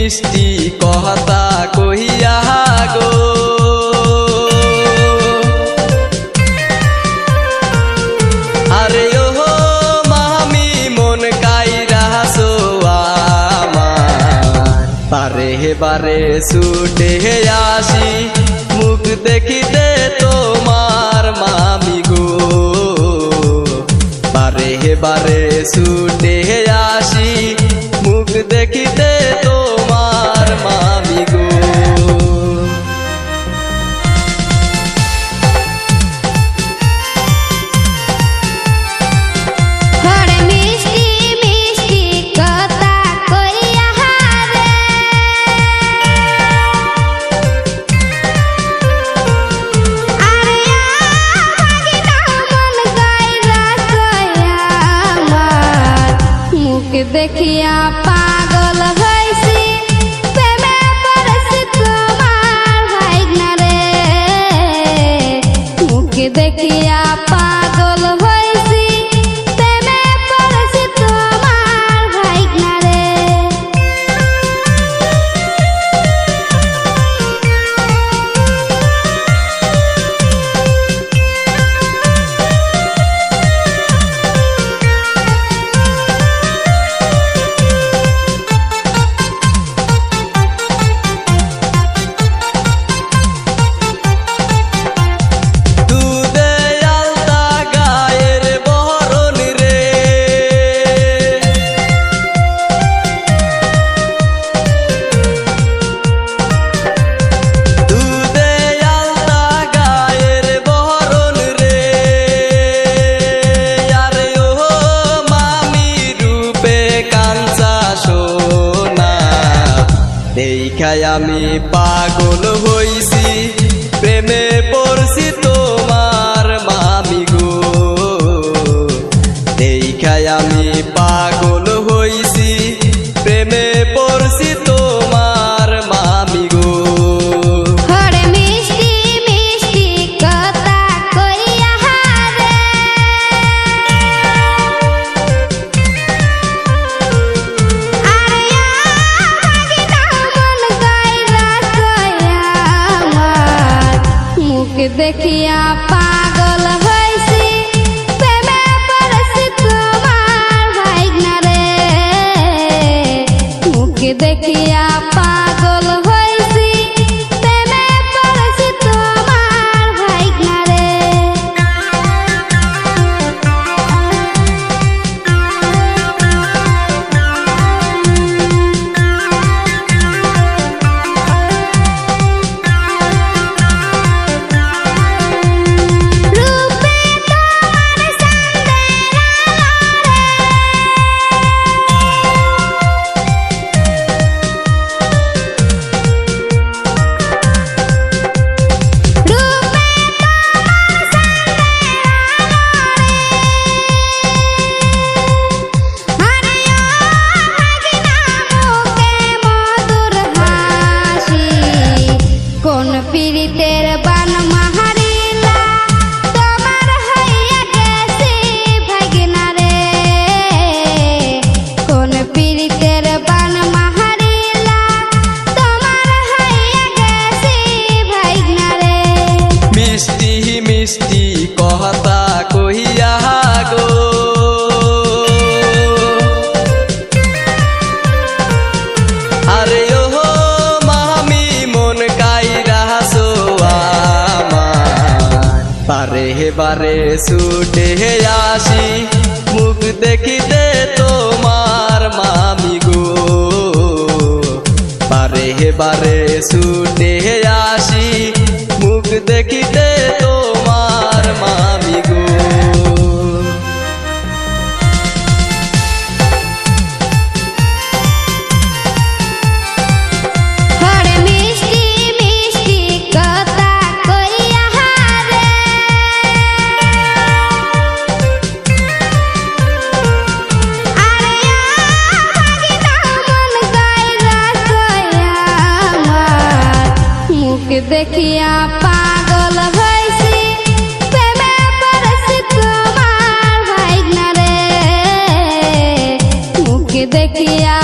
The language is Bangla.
মিষ্টি কথা কহিয়া গো আরে ও মামি মন কাইরা আমার বারে বারে ছুটে আসি মুখ দেখিতে তোমার মামি গো বারে বারে ছুটে আসি মুখ দেখিতে তোমার মামি গো দেখিয়া পাগল হইছি প্রেমে পড়েছি তোমার ভাইগনা রে মুখে দেখিয়া পাগল হইছি প্রেমে পড়েছি তোমার ভাইগনা রে দেখায় আমি পাগল হইছি প্রেমে পড়ছি তোমার মামি গো দেখায় আমি পাগল হইছি প্রেমে পড়ছি তোমার মামি গো দেখিয়া পাগল হইছি প্রেমে পড়েছি তোমার ভাইগনা রে মুখে দেখিয়া পাগল হইছি প্রেমে পড়েছি তোমার ভাইগনা রে পীড়িতের বান মাহারিলা তোমার হইয়া গেছে ভাগনা রে কোন পীড়িতের বান মাহারিলা তোমার হইয়া গেছে ভাগনা রে মিষ্টি মিষ্টি কথা কহিয়া গো আরে ও মামি মন কাইরা বারে বারে ছুটে আসি মুখ দেখিতে তোমার মামি গো বারে বারে ছুটে আসি মুখ দেখিতে তোমার মামি গো দেখিয়া পাগল হইছি প্রেমে পড়েছি তোমার ভাইগনা রে মুখে দেখিয়া